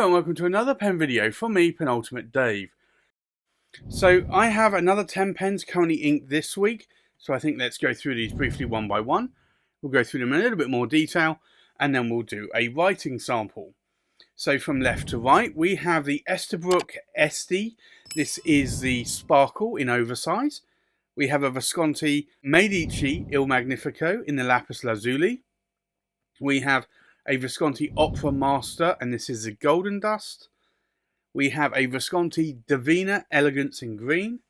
Hello and welcome to another pen video from me, Penultimate Dave. So I have another 10 pens currently inked this week, so I think let's go through these briefly one by one. We'll go through them in a little bit more detail and then we'll do a writing sample. So from left to right we have the Estabrook Sd. This is the Sparkle in Oversize. We have a Visconti Medici Il Magnifico in the Lapis Lazuli. We have a Visconti Opera Master, and this is the Goldendust. We have a Visconti Divina Elegance in green.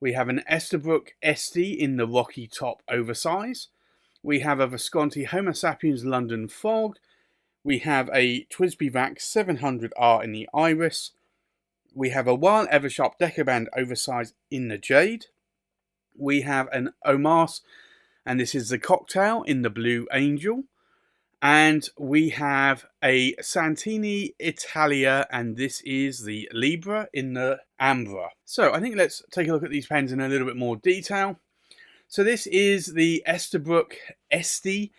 We have an Esterbrook Estie in the Rocky Top Oversize. We have a Visconti Homo Sapiens London Fog. We have a TWSBI Vac 700R in the Iris. We have a WAHL Eversharp Decoband Oversize in the Jade. We have an Omas, and this is the Cocktail in the Blue Angel. And we have a Santini Italia, and this is the Libra in the Ambra. So I think let's take a look at these pens in a little bit more detail. So this is the Estabrook Sd.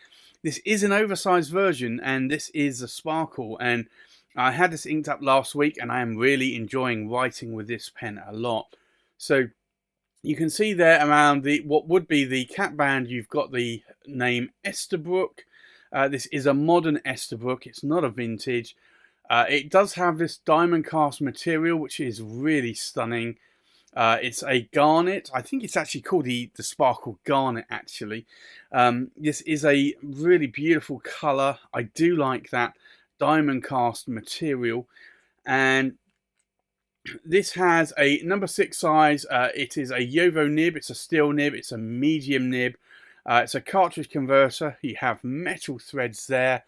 This is an oversized version, and this is a Sparkle. And I had this inked up last week, and I am really enjoying writing with this pen a lot. So you can see there around the what would be the cap band, you've got the name Esterbrook. This is a modern Esterbrook, it's not a vintage. It does have this diamond cast material, which is really stunning. It's a Garnet. I think it's actually called the Sparkle Garnet, actually. This is a really beautiful colour. I do like that diamond cast material. And this has a number 6 size. It is a Yovo nib, it's a steel nib, it's a medium nib. It's a cartridge converter. You have metal threads there.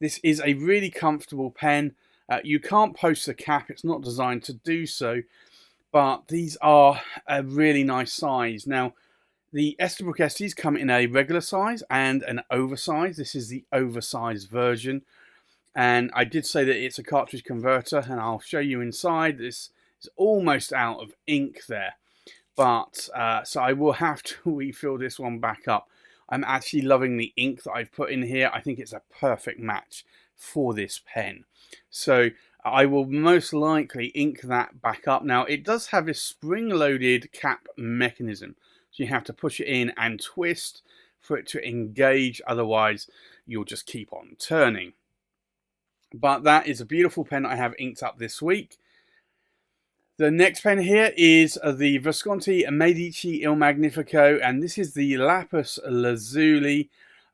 This is a really comfortable pen. You can't post the cap. It's not designed to do so. But these are a really nice size. Now, the Estabrook Sds come in a regular size and an oversize. This is the oversized version. And I did say that it's a cartridge converter. And I'll show you inside. This is almost out of ink there. But, so I will have to refill this one back up. I'm actually loving the ink that I've put in here. I think it's a perfect match for this pen. So I will most likely ink that back up. Now, it does have this spring-loaded cap mechanism. So you have to push it in and twist for it to engage. Otherwise, you'll just keep on turning. But that is a beautiful pen I have inked up this week. The next pen here is the Visconti Medici Il Magnifico, and this is the Lapis Lazuli.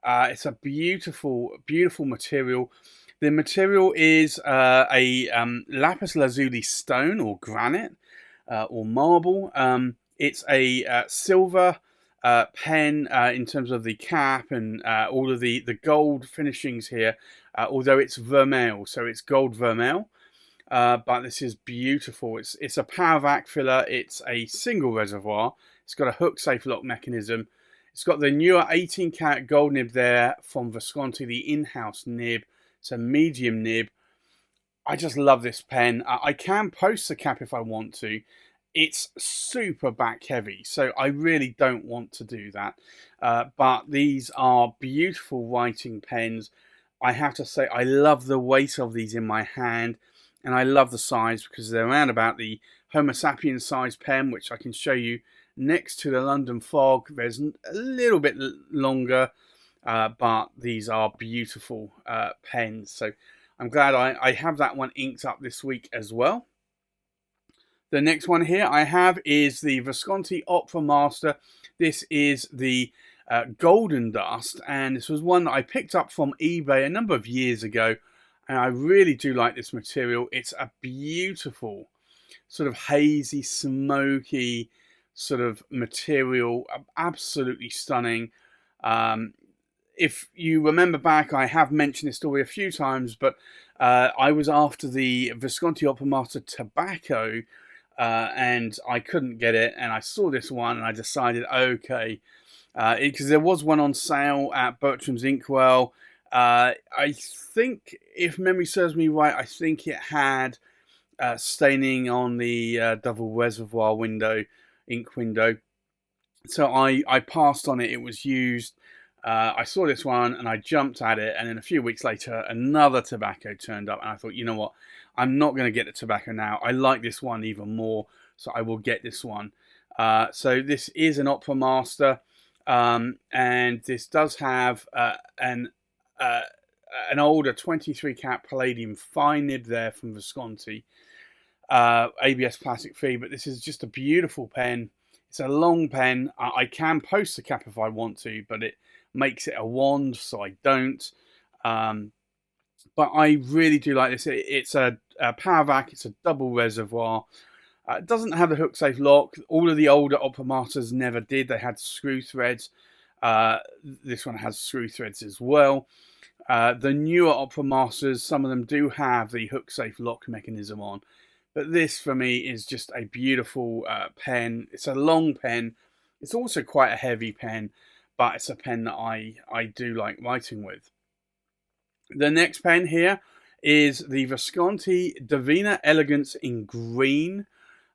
It's a beautiful, beautiful material. The material is a Lapis Lazuli stone or granite or marble. It's a silver pen in terms of the cap and all of the gold finishings here, although it's vermeil, so it's gold vermeil. But this is beautiful. It's a power vac filler. It's a single reservoir. It's got a hook safe lock mechanism. It's got the newer 18 karat gold nib there from Visconti, the in-house nib. It's a medium nib. I just love this pen. I can post the cap if I want to. It's super back heavy, so I really don't want to do that. But these are beautiful writing pens. I have to say I love the weight of these in my hand. And I love the size because they're around about the Homo sapiens size pen, which I can show you next to the London Fog. There's a little bit longer, but these are beautiful pens. So I'm glad I have that one inked up this week as well. The next one here I have is the Visconti Opera Master. This is the Goldendust, and this was one that I picked up from eBay a number of years ago. And I really do like this material. It's a beautiful sort of hazy, smoky sort of material. Absolutely stunning. If you remember back, I have mentioned this story a few times, but I was after the Visconti Opera Master Tobacco and I couldn't get it. And I saw this one and I decided, okay, because there was one on sale at Bertram's Inkwell. I think, if memory serves me right, I think it had staining on the double reservoir window, ink window. So I passed on it. It was used. I saw this one and I jumped at it, and then a few weeks later another tobacco turned up, and I thought, you know what, I'm not going to get the tobacco now. I like this one even more, so I will get this one. So this is an Opera Master, and this does have an older 23 cat palladium fine nib there from Visconti, ABS plastic free, but this is just a beautiful pen. It's a long pen. I can post the cap if I want to, but it makes it a wand, so I don't. But I really do like this. It's a Power Vac. It's a double reservoir. It doesn't have the hook safe lock. All of the older Opera Masters never did. They had screw threads. This one has screw threads as well. The newer Opera Masters, some of them do have the hook safe lock mechanism on. But this, for me, is just a beautiful pen. It's a long pen. It's also quite a heavy pen, but it's a pen that I do like writing with. The next pen here is the Visconti Divina Elegance in green.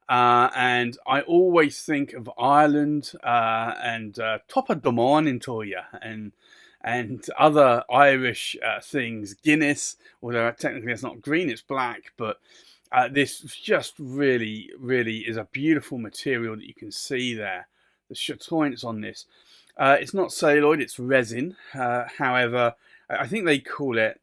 And I always think of Ireland and Topper Domon in Toya and other Irish things. Guinness, although technically it's not green, it's black, but this just really, really is a beautiful material that you can see there. The chatoyance on this. It's not celluloid, it's resin. However, I think they call it,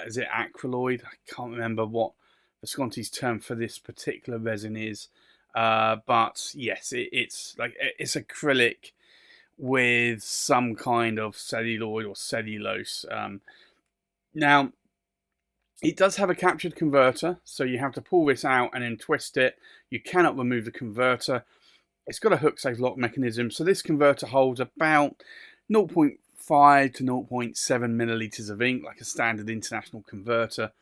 is it acryloid? I can't remember what Visconti's term for this particular resin is. But yes, it's acrylic with some kind of celluloid or cellulose. Now, it does have a captured converter, so you have to pull this out and then twist it. You cannot remove the converter. It's got a hook safe lock mechanism, so this converter holds about 0.5 to 0.7 milliliters of ink, like a standard international converter.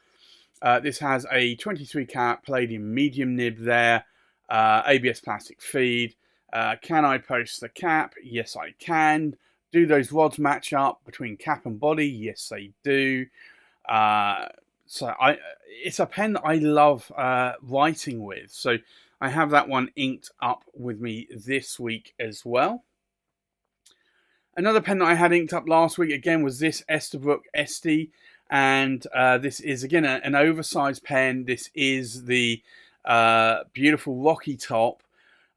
This has a 23 cat palladium medium nib there, ABS plastic feed. Can I post the cap? Yes, I can. Do those rods match up between cap and body? Yes, they do. So it's a pen that I love writing with. So I have that one inked up with me this week as well. Another pen that I had inked up last week again was this Esterbrook Estie, and this is again an oversized pen. This is the beautiful rocky top.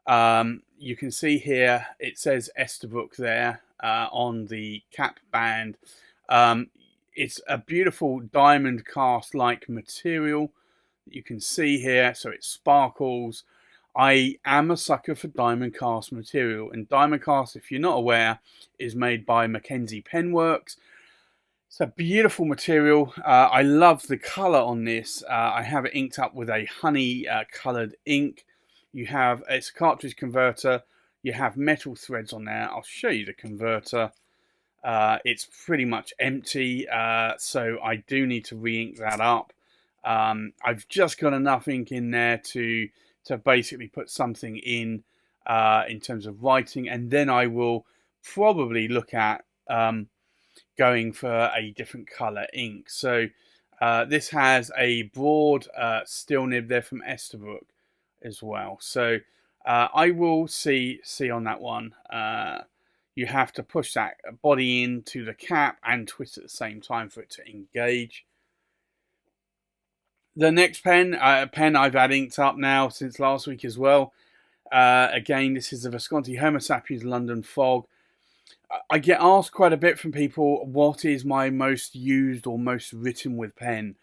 You can see here it says Esterbrook there on the cap band. It's a beautiful diamond cast like material that you can see here, so it sparkles. I am a sucker for diamond cast material, and diamond cast, if you're not aware, is made by Mackenzie Penworks. It's a beautiful material. I love the colour on this. I have it inked up with a honey coloured ink. It's a cartridge converter. You have metal threads on there. I'll show you the converter. It's pretty much empty, so I do need to re-ink that up. I've just got enough ink in there to basically put something in terms of writing, and then I will probably look at going for a different color ink. So this has a broad steel nib there from Esterbrook as well. So I will see on that one. You have to push that body into the cap and twist at the same time for it to engage. The next pen, a pen I've had inked up now since last week as well. Again, this is the Visconti Homo Sapiens London Fog. I get asked quite a bit from people, what is my most used or most written with pen?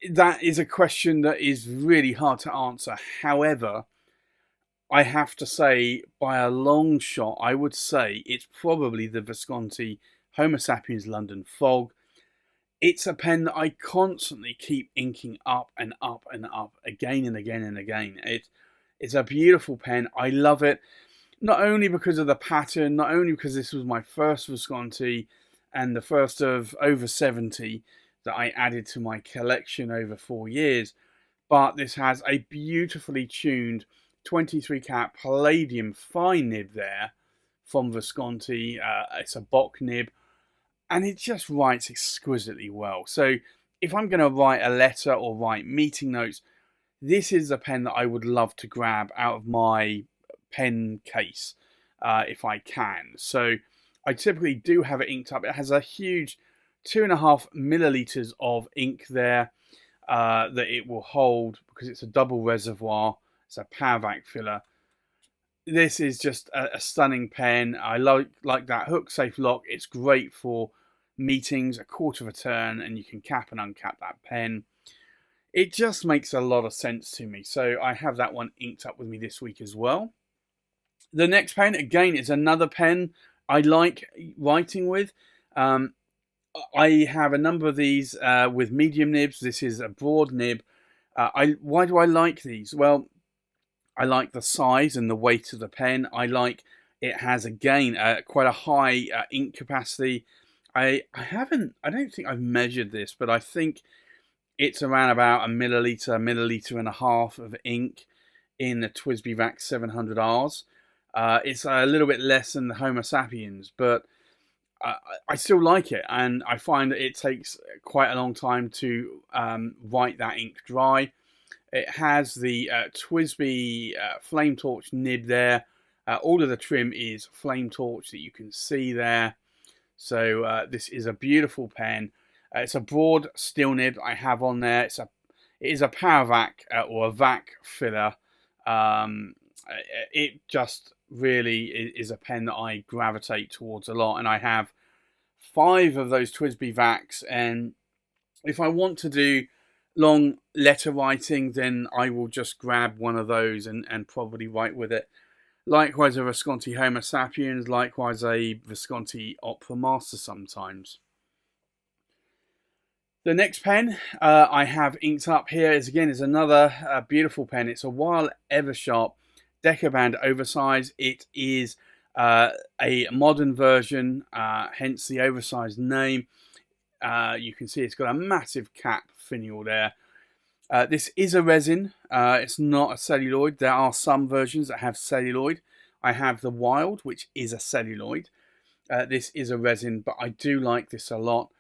That is a question that is really hard to answer. However, I have to say, by a long shot, I would say it's probably the Visconti Homo Sapiens London Fog. It's a pen that I constantly keep inking up and up and up again and again and again. It's a beautiful pen. I love it. Not only because of the pattern, not only because this was my first Visconti and the first of over 70 that I added to my collection over 4 years, but this has a beautifully tuned 23 cat palladium fine nib there from Visconti. It's a Bock nib, and it just writes exquisitely well. So if I'm going to write a letter or write meeting notes, this is a pen that I would love to grab out of my pen case if I can. So I typically do have it inked up. It has a huge 2.5 milliliters of ink there that it will hold because it's a double reservoir. It's a power vac filler. This is just a stunning pen. I like that hook safe lock. It's great for meetings, a quarter of a turn, and you can cap and uncap that pen. It just makes a lot of sense to me. So I have that one inked up with me this week as well. The next pen, again, is another pen I like writing with. I have a number of these with medium nibs. This is a broad nib. Why do I like these? Well, I like the size and the weight of the pen. I like it has, again, quite a high ink capacity. I don't think I've measured this, but I think it's around about a milliliter and a half of ink in the TWSBI Vac 700Rs. It's a little bit less than the Homo Sapiens, but I still like it, and I find that it takes quite a long time to write that ink dry. It has the TWSBI Flame Torch nib there. All of the trim is Flame Torch that you can see there. So this is a beautiful pen. It's a broad steel nib I have on there. It is a power vac or a vac filler. It just really is a pen that I gravitate towards a lot, and I have 5 of those TWSBI Vacs, and if I want to do long letter writing, then I will just grab one of those and probably write with it. Likewise a Visconti Homo Sapiens, likewise a Visconti Opera Master sometimes. The next pen I have inked up here is another beautiful pen. It's a WAHL Eversharp Decoband Oversize. It is a modern version, hence the oversized name. You can see it's got a massive cap finial there. This is a resin. It's not a celluloid. There are some versions that have celluloid. I have the Wild, which is a celluloid. This is a resin, but I do like this a lot.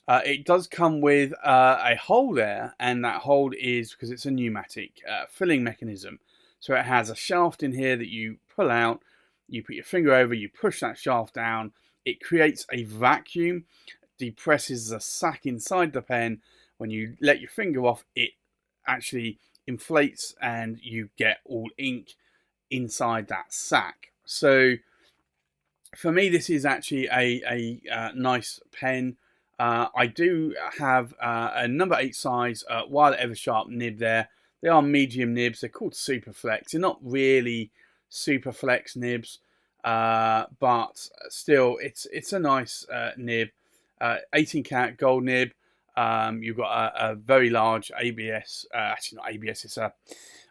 It does come with a hole there, and that hole is because it's a pneumatic filling mechanism. So it has a shaft in here that you pull out, you put your finger over, you push that shaft down, it creates a vacuum, depresses the sac inside the pen. When you let your finger off, it actually inflates and you get all ink inside that sac. So for me, this is actually a nice pen. I do have a number 8 size WAHL Eversharp nib there. They are medium nibs. They're called Superflex. They're not really Superflex nibs, but still, it's a nice nib. 18 karat gold nib. You've got a very large ABS. Actually, not ABS. It's I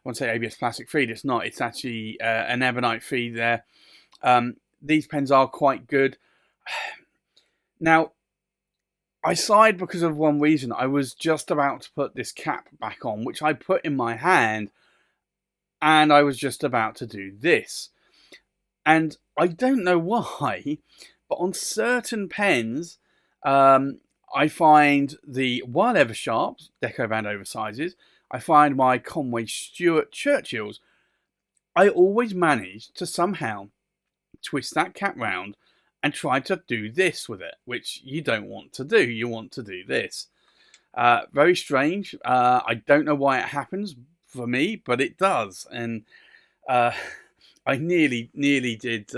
want to say ABS plastic feed. It's not. It's actually an ebonite feed there. These pens are quite good. Now, I sighed because of one reason. I was just about to put this cap back on, which I put in my hand, and I was just about to do this. And I don't know why, but on certain pens, I find the WAHL Eversharps, Decoband Oversizes, I find my Conway Stewart Churchills, I always manage to somehow twist that cap round and try to do this with it, which you don't want to do. You want to do this. Very strange. I don't know why it happens for me, but it does. And I nearly did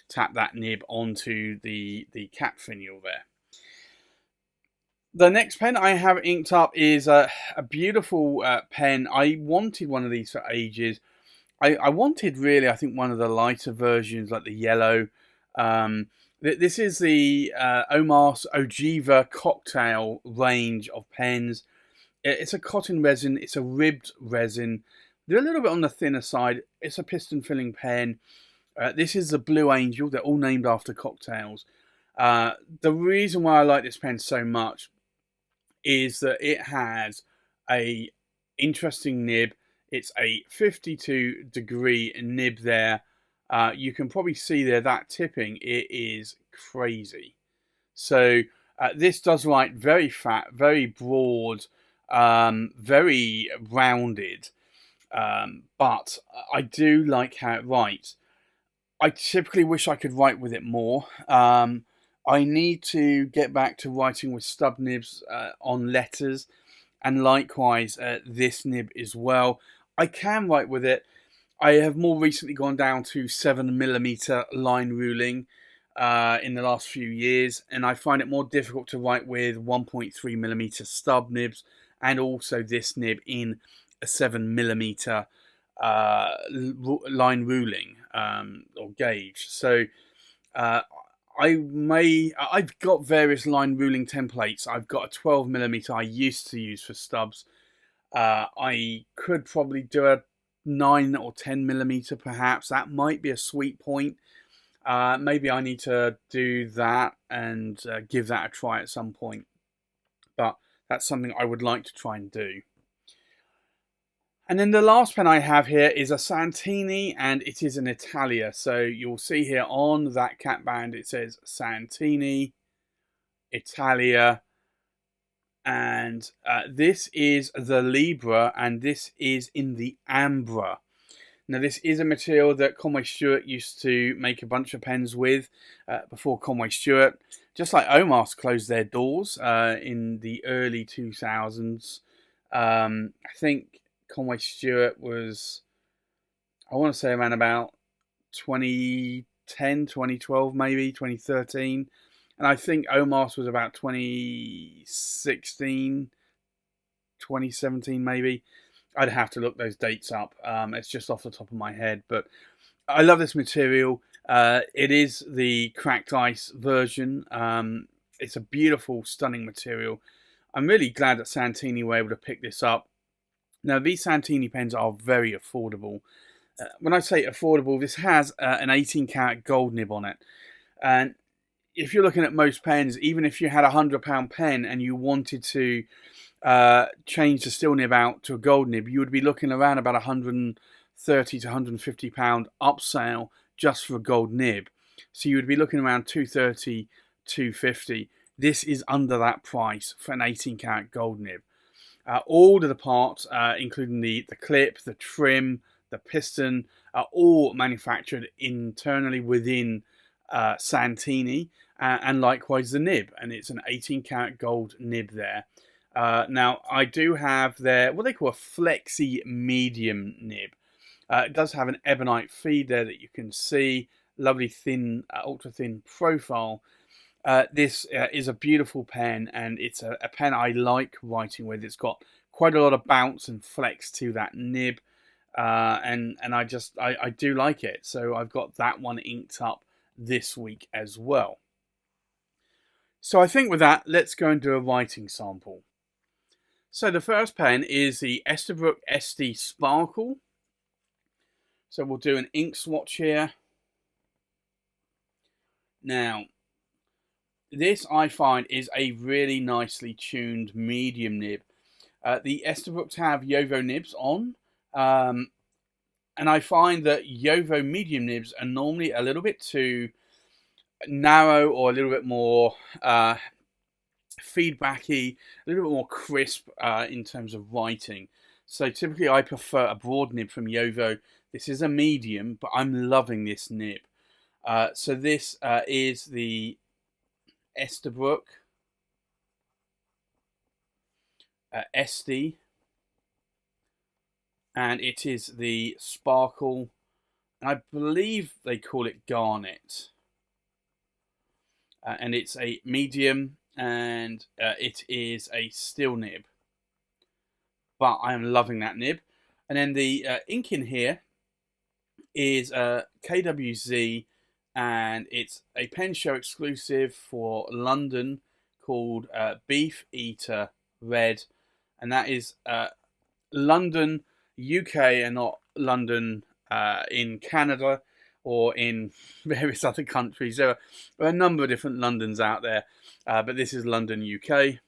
tap that nib onto the cap finial there. The next pen I have inked up is a beautiful pen. I wanted one of these for ages. I wanted really, I think, one of the lighter versions, like the yellow. This is the Omas Ojiva cocktail range of pens. It's a cotton resin. It's a ribbed resin. They're a little bit on the thinner side. It's a piston filling pen. This is the Blue Angel. They're all named after cocktails. The reason why I like this pen so much is that it has a interesting nib. It's a 52-degree nib there. You can probably see there that tipping, it is crazy. So this does write very fat, very broad, very rounded. But I do like how it writes. I typically wish I could write with it more. I need to get back to writing with stub nibs on letters, and likewise this nib as well. I can write with it. I have more recently gone down to 7mm line ruling in the last few years, and I find it more difficult to write with 1.3mm stub nibs, and also this nib in a 7mm line ruling or gauge. So I've got various line ruling templates. I've got a 12mm I used to use for stubs. I could probably do a 9 or 10mm perhaps. That might be a sweet point. Maybe I need to do that and give that a try at some point. But that's something I would like to try and do. And then the last pen I have here is a Santini, and it is an Italia. So you'll see here on that cap band it says Santini, Italia, and this is the Libra, and this is in the Ambra. Now this is a material that Conway Stewart used to make a bunch of pens with before Conway Stewart. Just like Omas closed their doors in the early 2000s. I think Conway Stewart was, I want to say around about 2010, 2012 maybe, 2013. And I think Omas was about 2016, 2017 maybe. I'd have to look those dates up. It's just off the top of my head. But I love this material. It is the cracked ice version. It's a beautiful, stunning material. I'm really glad that Santini were able to pick this up. Now, these Santini pens are very affordable. When I say affordable, this has an 18-karat gold nib on it. And if you're looking at most pens, even if you had a £100 pen and you wanted to change the steel nib out to a gold nib, you would be looking around about £130 to £150 upsale just for a gold nib. So you would be looking around £230, £250. This is under that price for an 18-karat gold nib. All of the parts, including the clip, the trim, the piston, are all manufactured internally within Santini, and likewise the nib, and it's an 18-karat gold nib there. Now, I do have their, what they call a flexi medium nib. It does have an ebonite feed there that you can see, lovely thin, ultra thin profile. This is a beautiful pen, and it's a pen I like writing with. It's got quite a lot of bounce and flex to that nib, and I do like it. So I've got that one inked up this week as well. So I think with that, let's go and do a writing sample. So the first pen is the Estabrook Sd Sparkle. So we'll do an ink swatch here. Now, this I find is a really nicely tuned medium nib. The Esterbrook have Yovo nibs on, and I find that Yovo medium nibs are normally a little bit too narrow or a little bit more feedbacky, a little bit more crisp in terms of writing. So typically I prefer a broad nib from Yovo. This is a medium, but I'm loving this nib. So this is the Esterbrook Estie, and it is the Sparkle, and I believe they call it Garnet, and it's a medium, and it is a steel nib, but I am loving that nib. And then the ink in here is KWZ, and it's a pen show exclusive for London called Beef Eater Red, and that is London, UK, and not London in Canada or in various other countries. There are a number of different Londons out there, but this is London, UK.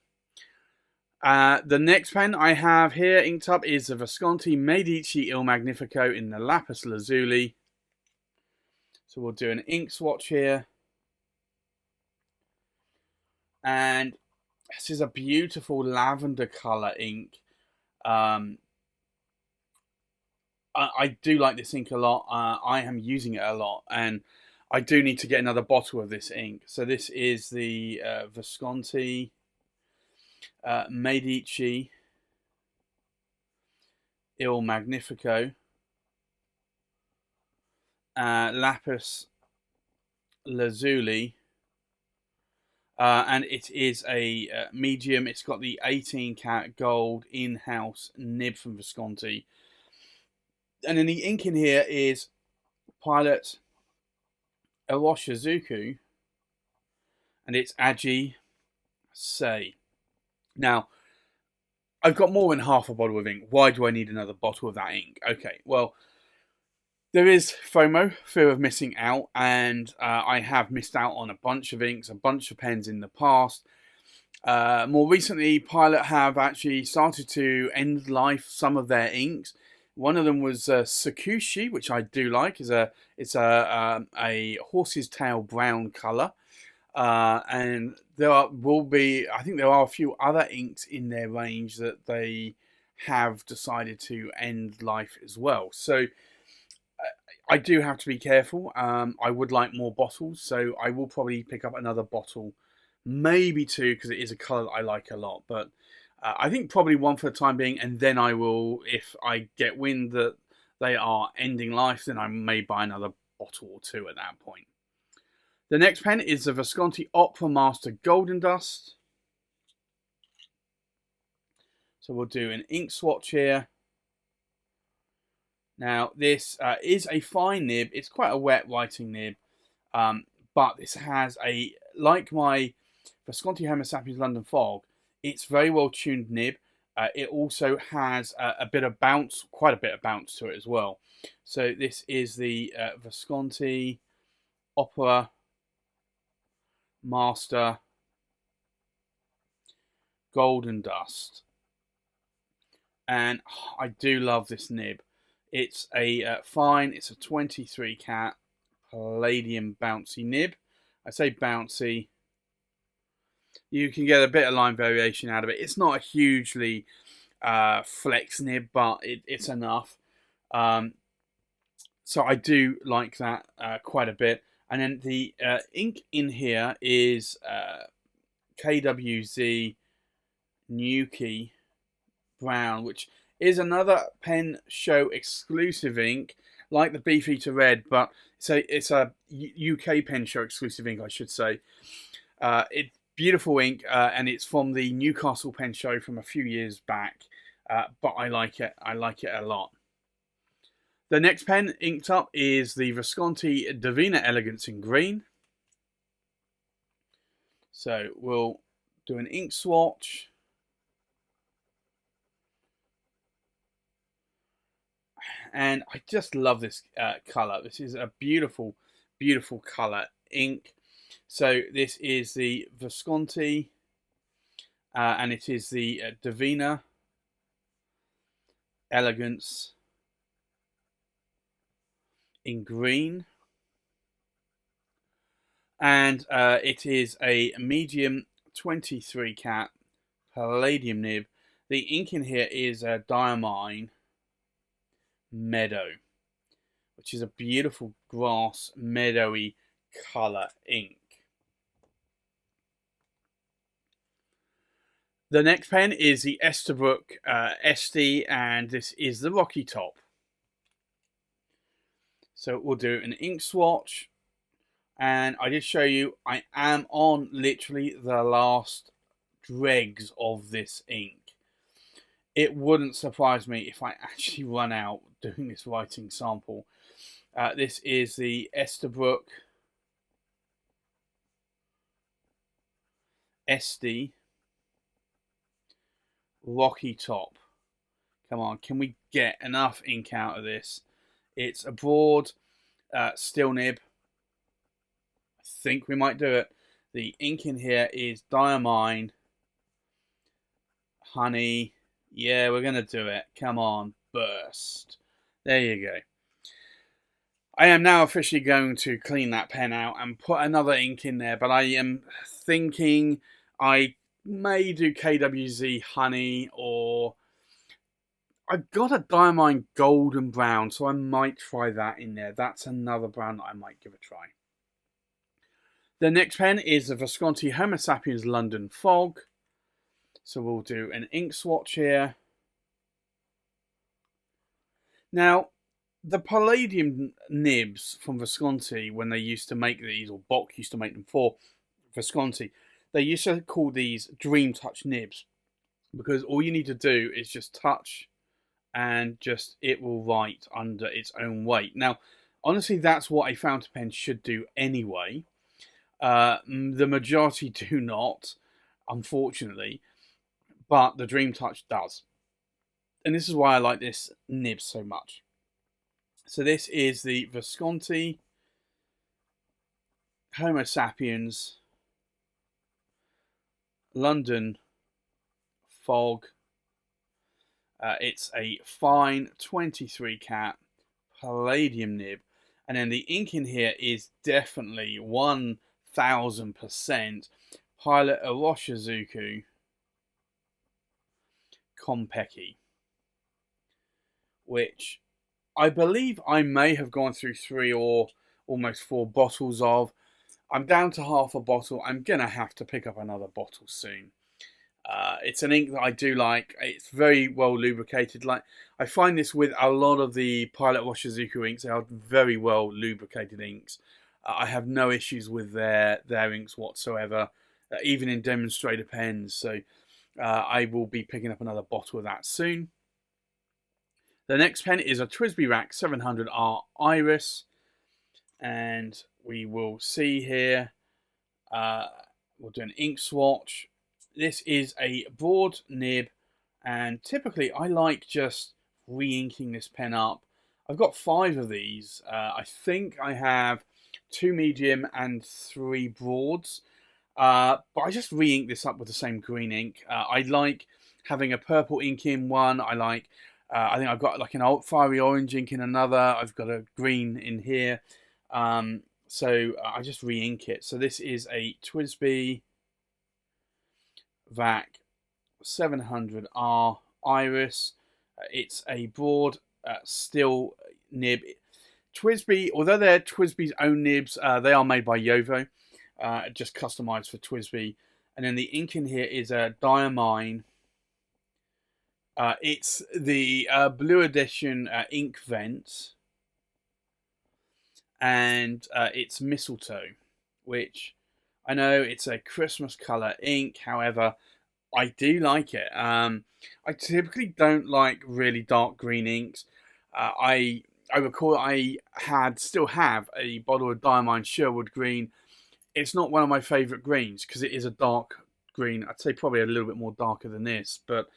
The next pen I have here inked up is the Visconti Medici Il Magnifico in the Lapis Lazuli. So we'll do an ink swatch here. And this is a beautiful lavender colour ink. I do like this ink a lot. I am using it a lot, and I do need to get another bottle of this ink. So this is the Visconti, Medici, Il Magnifico, Lapis Lazuli, and it is a medium. It's got the 18 karat gold in-house nib from Visconti. And then the ink in here is Pilot Awashizuku, and it's Aji Say. Now, I've got more than half a bottle of ink. Why do I need another bottle of that ink? Okay, well, there is FOMO, fear of missing out, and I have missed out on a bunch of inks, a bunch of pens in the past. More recently, Pilot have actually started to end life some of their inks. One of them was Sakushi, which I do like. It's a horse's tail brown colour. And I think there are a few other inks in their range that they have decided to end life as well. So I do have to be careful. I would like more bottles, so I will probably pick up another bottle, maybe two, because it is a colour that I like a lot. But I think probably one for the time being, and then I will, if I get wind that they are ending life, then I may buy another bottle or two at that point. The next pen is the Visconti Opera Master Goldendust. So we'll do an ink swatch here. Now, this is a fine nib. It's quite a wet writing nib. But this has like my Visconti Homo Sapiens London Fog, it's very well tuned nib. It also has a bit of bounce, quite a bit of bounce to it as well. So this is the Visconti Opera Master Goldendust. And I do love this nib. It's a fine, it's a 23 cat palladium bouncy nib. I say bouncy. You can get a bit of line variation out of it. It's not a hugely flex nib, but it's enough. So I do like that quite a bit. And then the ink in here is KWZ Nuki Brown, which is another pen show exclusive ink, like the Beefeater Red, but it's a UK pen show exclusive ink, I should say. It's beautiful ink, and it's from the Newcastle pen show from a few years back, but I like it. I like it a lot. The next pen inked up is the Visconti Divina Elegance in green. So we'll do an ink swatch. And I just love this colour. This is a beautiful, beautiful colour ink. So this is the Visconti, and it is the Divina Elegance in green. And it is a medium 23 cat palladium nib. The ink in here is a Diamine Meadow, which is a beautiful grass meadowy colour ink. The next pen is the Esterbrook Estie, and this is the Rocky Top. So we'll do an ink swatch, and I did show you I am on literally the last dregs of this ink. It wouldn't surprise me if I actually run out doing this writing sample. This is the Esterbrook Sd Rocky Top. Come on, can we get enough ink out of this? It's a broad steel nib. I think we might do it. The ink in here is Diamine Honey. Yeah, we're going to do it. Come on, burst. There you go. I am now officially going to clean that pen out and put another ink in there, but I am thinking I may do KWZ Honey, or I've got a Diamine Golden Brown, so I might try that in there. That's another brown that I might give a try. The next pen is the Visconti Homo Sapiens London Fog. So we'll do an ink swatch here. Now, the Palladium nibs from Visconti, when they used to make these, or Bock used to make them for Visconti, they used to call these Dream Touch nibs, because all you need to do is just touch and just it will write under its own weight. Now, honestly, that's what a fountain pen should do anyway. The majority do not, unfortunately, but the Dream Touch does. And this is why I like this nib so much. So this is the Visconti Homo Sapiens London Fog. It's a fine 23 cat Palladium nib. And then the ink in here is definitely 1000% Pilot Iroshizuku Konpeki, which I believe I may have gone through 3 or almost 4 bottles of. I'm down to half a bottle. I'm going to have to pick up another bottle soon. It's an ink that I do like. It's very well lubricated. Like, I find this with a lot of the Pilot Iroshizuku inks. They are very well lubricated inks. I have no issues with their inks whatsoever, even in demonstrator pens. So I will be picking up another bottle of that soon. The next pen is a TWSBI Vac 700R Iris. And we will see here, we'll do an ink swatch. This is a broad nib, and typically I like just re-inking this pen up. I've got 5 of these. I think I have 2 medium and 3 broads, but I just re-ink this up with the same green ink. I like having a purple ink in one. I think I've got like an fiery orange ink in another. I've got a green in here. So I just re-ink it. So this is a TWSBI Vac 700R Iris. It's a broad steel nib. TWSBI, although they're TWSBI's own nibs, they are made by Yovo, just customized for TWSBI. And then the ink in here is a Diamine. It's the Blue Edition ink vent. And it's mistletoe, which I know it's a Christmas colour ink. However, I do like it. I typically don't like really dark green inks. I recall I still have a bottle of Diamine Sherwood Green. It's not one of my favourite greens because it is a dark green. I'd say probably a little bit more darker than this, but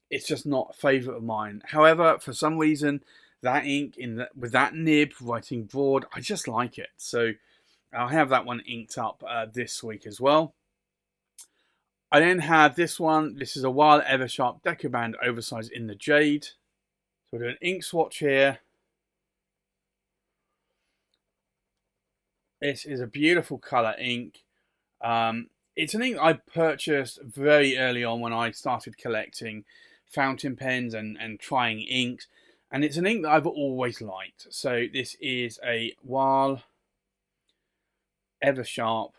it's just not a favourite of mine. However, for some reason, that ink with that nib writing broad, I just like it. So I'll have that one inked up this week as well. I then have this one. This is a WAHL Eversharp Decoband Oversize in the Jade. So we'll do an ink swatch here. This is a beautiful colour ink. It's an ink I purchased very early on when I started collecting fountain pens and trying inks. And it's an ink that I've always liked. So this is a WAHL Eversharp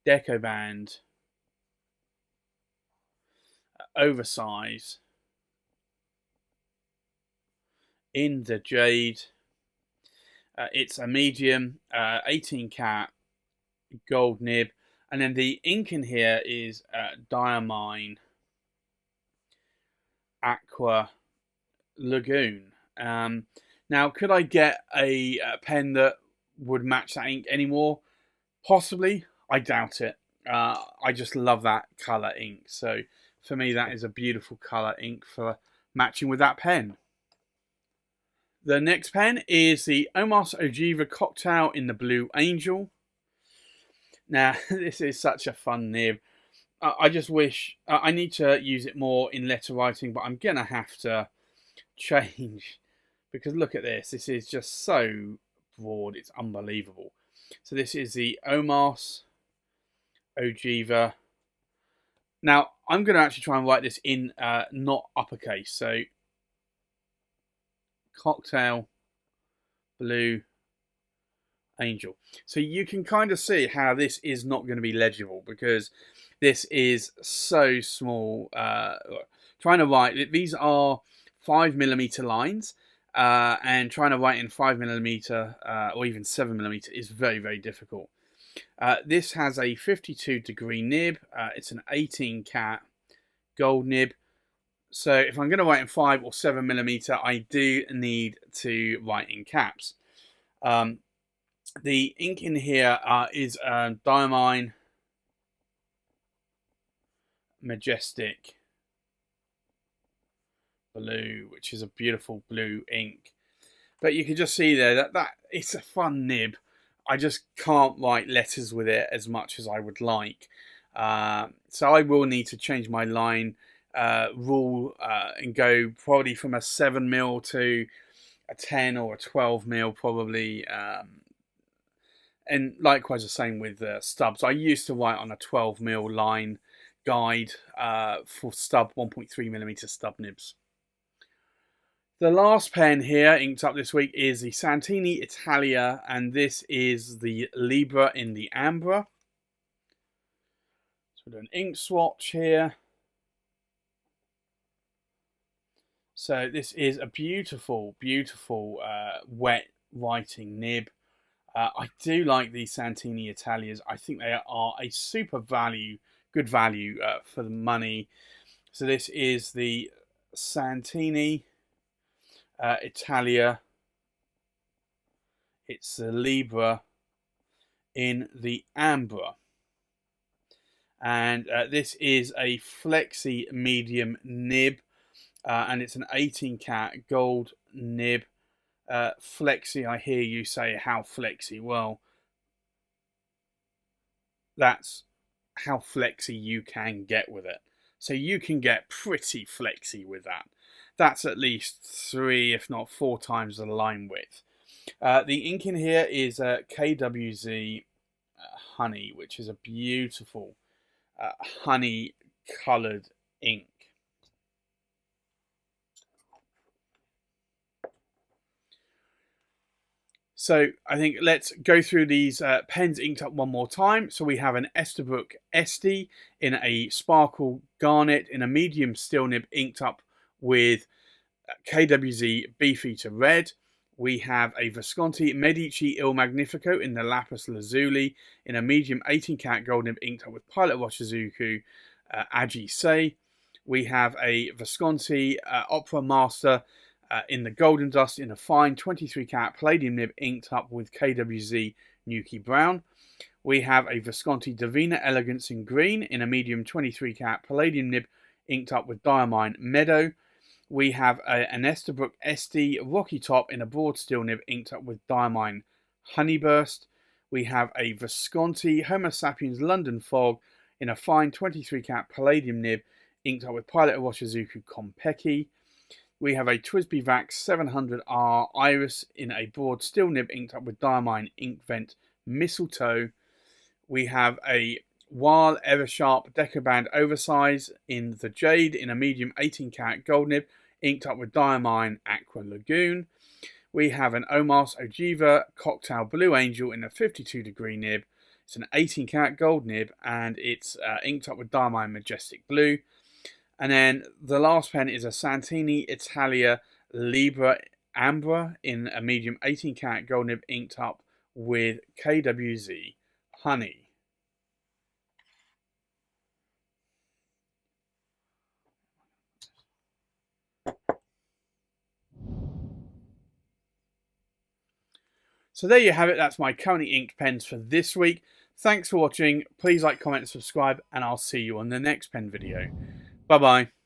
Decoband Oversize in the Jade. It's a medium 18 cat gold nib. And then the ink in here is Diamine Aqua Lagoon. Now, could I get a pen that would match that ink anymore? Possibly. I doubt it. I just love that colour ink. So for me, that is a beautiful colour ink for matching with that pen. The next pen is the Omas Ojiva Cocktail in the Blue Angel. Now, this is such a fun nib. I just wish I need to use it more in letter writing, but I'm going to have to change because look at this. This is just so broad. It's unbelievable. So this is the Omas Ojiva Now, I'm going to actually try and write this in not uppercase. So, Cocktail, Blue, Angel. So you can kind of see how this is not going to be legible because this is so small. Trying to write, these are 5mm lines, and trying to write in 5mm or even 7mm is very, very difficult. This has a 52-degree nib. It's an 18-cat gold nib. So if I'm going to write in 5 or 7mm, I do need to write in caps. The ink in here is Diamine Majestic Blue, which is a beautiful blue ink. But you can just see there that it's a fun nib. I just can't write letters with it as much as I would like. So I will need to change my line rule and go probably from a 7mm to a 10 or a 12mm probably. And likewise the same with stubs. I used to write on a 12mm line guide for stub 1.3mm stub nibs. The last pen here inked up this week is the Santini Italia, and this is the Libra in the Ambra. So we'll do an ink swatch here. So this is a beautiful, beautiful wet writing nib. I do like these Santini Italias. I think they are a super good value for the money. So this is the Santini Italia. It's the Libra in the Ambra. And this is a flexi medium nib. And it's an 18-cat gold nib. Flexi, I hear you say, how flexi? Well, that's how flexi you can get with it. So you can get pretty flexi with that. That's at least 3, if not 4 times the line width. The ink in here is KWZ Honey, which is a beautiful honey coloured ink. So I think let's go through these pens inked up one more time. So we have an Estabrook Sd in a Sparkle Garnet in a medium steel nib inked up with KWZ Beefeater Red. We have a Visconti Medici Il Magnifico in the Lapis Lazuli in a medium 18-cat gold nib inked up with Pilot Washizuku Aji Sei. We have a Visconti Opera Master in the Goldendust in a fine 23-cat palladium nib inked up with KWZ Nuki Brown. We have a Visconti Divina Elegance in green in a medium 23-cat palladium nib inked up with Diamine Meadow. We have an Esterbrook Sd Rocky Top in a broad steel nib inked up with Diamine Honeyburst. We have a Visconti Homo Sapiens London Fog in a fine 23-cat palladium nib inked up with Pilot Washizuku Konpeki. We have a TWSBI Vac 700R Iris in a broad steel nib inked up with Diamine Ink Vent Mistletoe. We have a WAHL Eversharp Decoband Oversize in the Jade in a medium 18-cat gold nib inked up with Diamine Aqua Lagoon. We have an Omas Ogiva Cocktail Blue Angel in a 52-degree nib. It's an 18-cat gold nib and it's inked up with Diamine Majestic Blue. And then the last pen is a Santini Italia Libra Ambra in a medium 18-cat gold nib inked up with KWZ Honey. So there you have it. That's my currently inked pens for this week. Thanks for watching. Please like, comment, and subscribe, and I'll see you on the next pen video. Bye-bye.